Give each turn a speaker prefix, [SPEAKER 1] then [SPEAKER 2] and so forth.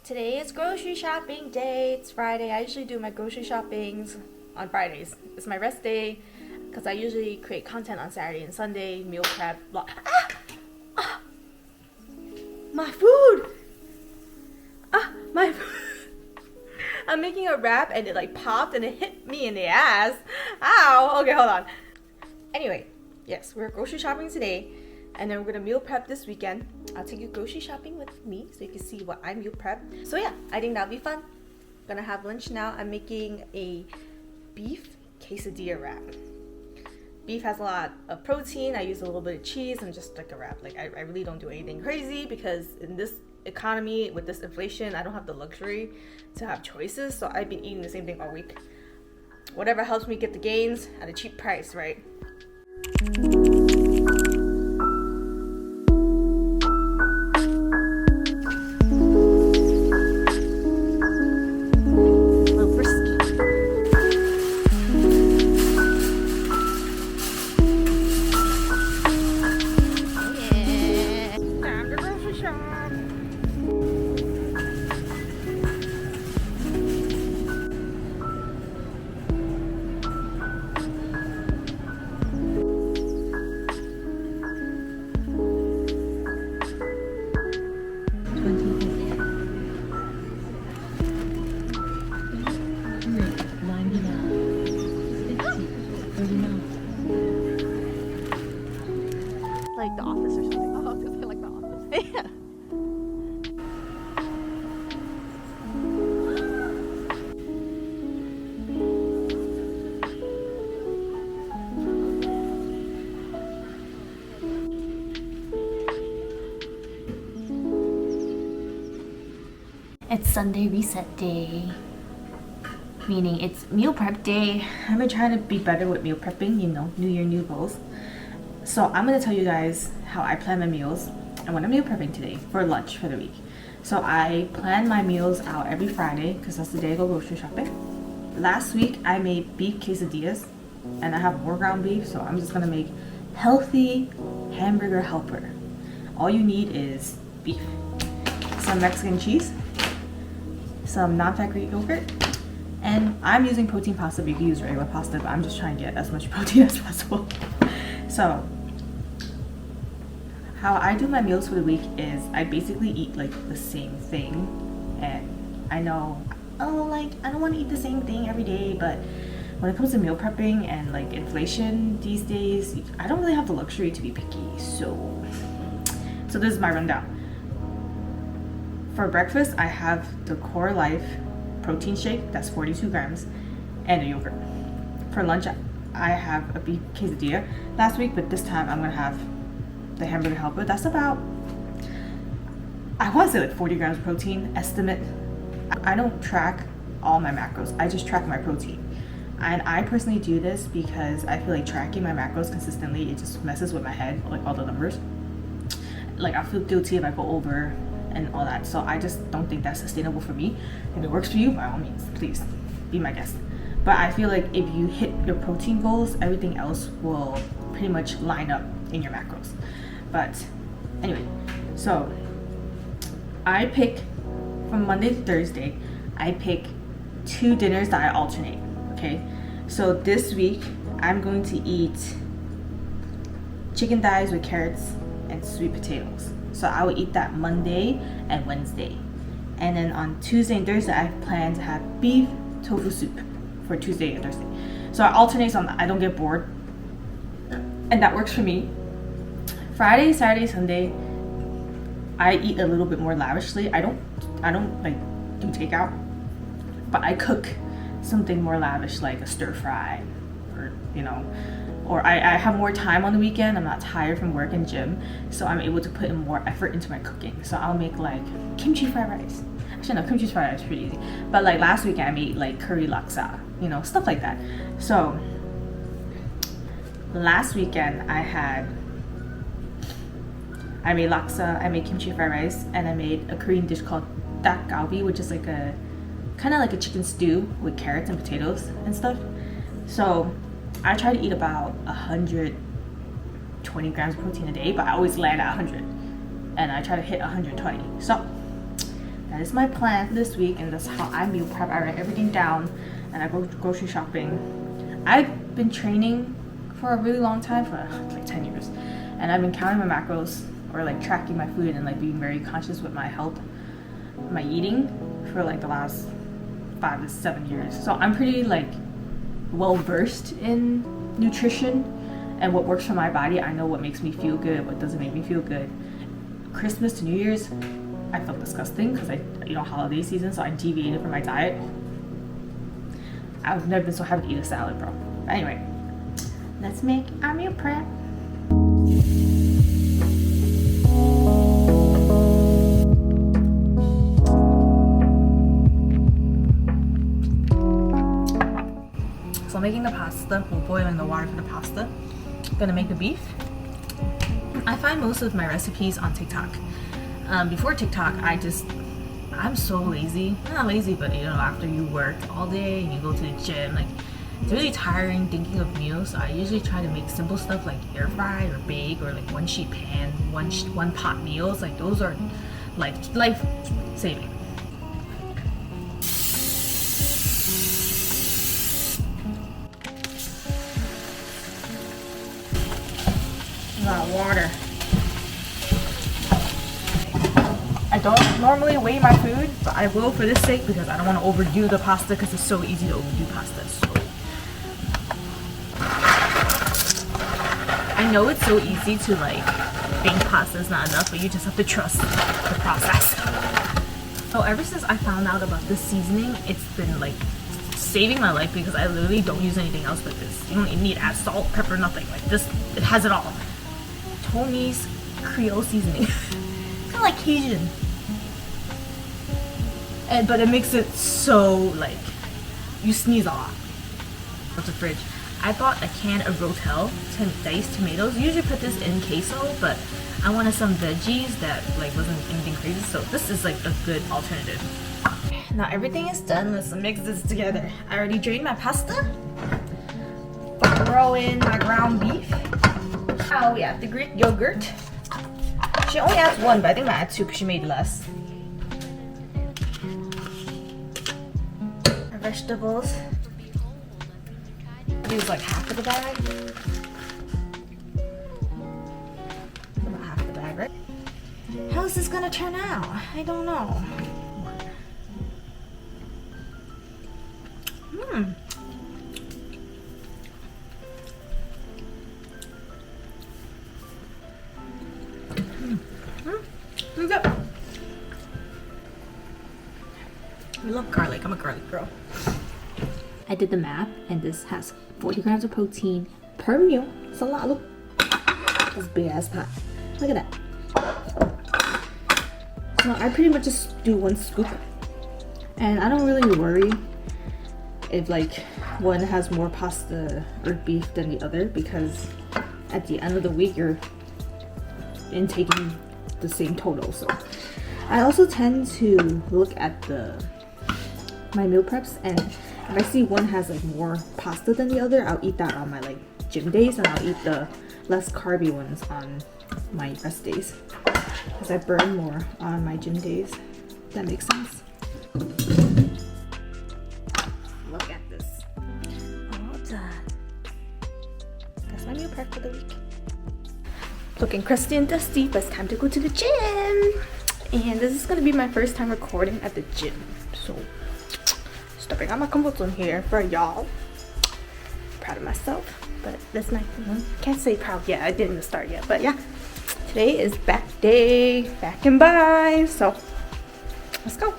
[SPEAKER 1] Today is grocery shopping day. It's Friday. I usually do my grocery shoppings on Fridays. It's my rest day because I usually create content on Saturday and Sunday, meal prep, blah. My food! My food! I'm making a wrap and it like popped and it hit me in the ass. Ow! Okay, hold on. Anyway, yes, we're grocery shopping today and then we're gonna meal prep this weekend. I'll take you grocery shopping with me so you can see what I meal prep. So yeah, I think that'll be fun. Gonna have lunch now. I'm making a beef quesadilla wrap. Beef has a lot of protein. I use a little bit of cheese and just like a wrap. Like I really don't do anything crazy because in this economy with this inflation, I don't have the luxury to have choices. So I've been eating the same thing all week. Whatever helps me get the gains at a cheap price, right? Like The Office or something. Oh, it feels like The Office. Yeah. It's Sunday reset day, meaning it's meal prep day. I've been trying to be better with meal prepping, you know, new year, new goals. So I'm gonna tell you guys how I plan my meals and what I'm meal prepping today for lunch for the week. So I plan my meals out every Friday because that's the day I go grocery shopping. Last week I made beef quesadillas and I have more ground beef, so I'm just gonna make healthy hamburger helper. All you need is beef, some Mexican cheese, some non-fat Greek yogurt, and I'm using protein pasta, but you can use regular pasta, but I'm just trying to get as much protein as possible. So how I do my meals for the week is I basically eat like the same thing, and I know, oh, like I don't want to eat the same thing every day, but when it comes to meal prepping and like inflation these days, I don't really have the luxury to be picky. So this is my rundown. For breakfast, I have the Core Life protein shake, that's 42 grams, and a yogurt. For lunch, I have a beef quesadilla last week, but this time I'm gonna have the hamburger helper. That's about, I want to say like 40 grams of protein estimate. I don't track all my macros, I just track my protein. And I personally do this because I feel like tracking my macros consistently, it just messes with my head, like all the numbers. Like I feel guilty if I go over and all that. So I just don't think that's sustainable for me. If it works for you, by all means, please be my guest. But I feel like if you hit your protein goals, everything else will pretty much line up in your macros. But anyway, so I pick from Monday to Thursday, I pick 2 dinners that I alternate, okay? So this week, I'm going to eat chicken thighs with carrots and sweet potatoes. So I will eat that Monday and Wednesday. And then on Tuesday and Thursday, I plan to have beef tofu soup for Tuesday and Thursday. So I alternate so I don't get bored. And that works for me. Friday, Saturday, Sunday, I eat a little bit more lavishly. I don't like do takeout, but I cook something more lavish like a stir fry, or you know, or I have more time on the weekend. I'm not tired from work and gym, so I'm able to put in more effort into my cooking. So I'll make like kimchi fried rice. Actually, no, kimchi fried rice is pretty easy. But like last week I made like curry laksa, you know, stuff like that. So last weekend I made laksa, I made kimchi fried rice, and I made a Korean dish called dak galbi, which is like a kind of like a chicken stew with carrots and potatoes and stuff. So I try to eat about 120 grams of protein a day, but I always land at 100, and I try to hit 120. So that is my plan for this week, and that's how I meal prep. I write everything down and I go grocery shopping. I've been training for a really long time, for like 10 years, and I've been counting my macros or like tracking my food and like being very conscious with my health, my eating, for like the last 5 to 7 years. So I'm pretty like well versed in nutrition and what works for my body. I know what makes me feel good, what doesn't make me feel good. Christmas to New Year's, I felt disgusting because holiday season, so I deviated from my diet. I've never been so happy to eat a salad, bro. Anyway, let's make our meal prep. So I'm making the pasta, or boiling the water for the pasta. I'm gonna make the beef. I find most of my recipes on TikTok. Before TikTok, I'm so lazy. Not lazy, but after you work all day and you go to the gym, like it's really tiring thinking of meals. So I usually try to make simple stuff like air fry or bake, or like one sheet pan, one pot meals. Like those are like life saving. A lot of water. I don't normally weigh my food, but I will for this sake because I don't want to overdo the pasta, because it's so easy to overdo pasta. So I know it's so easy to like think pasta is not enough, but you just have to trust the process. So ever since I found out about this seasoning, it's been like saving my life, because I literally don't use anything else but this. You don't even need to add salt, pepper, nothing. Like this, it has it all. Tony's Creole seasoning. Kind of like Cajun. But it makes it so like you sneeze a lot. What's the fridge? I bought a can of Rotel diced tomatoes. Usually put this in queso, but I wanted some veggies that like wasn't anything crazy, so this is like a good alternative. Now everything is done. Let's mix this together. I already drained my pasta. Throw in my ground beef. Now we have the Greek yogurt. She only adds one, but I think I add two because she made less. Our vegetables. Use like half of the bag. About half of the bag, right? How's this gonna turn out? I don't know. Good. I love garlic. I'm a garlic girl. I did the math, and this has 40 grams of protein per meal. It's a lot. Look, this big ass pot. Look at that. So I pretty much just do one scoop, and I don't really worry if like one has more pasta or beef than the other, because at the end of the week you're intaking the same total. So I also tend to look at my meal preps, and if I see one has like more pasta than the other, I'll eat that on my like gym days, and I'll eat the less carby ones on my rest days, because I burn more on my gym days. That makes sense. Look at this. All done. That's my meal prep for the week. Looking crusty and dusty, but it's time to go to the gym. And this is gonna be my first time recording at the gym, so stepping out my comfort zone here for y'all. Proud of myself, but that's my can't say proud yet. I didn't even start yet, but yeah, today is back day, back and by. So let's go.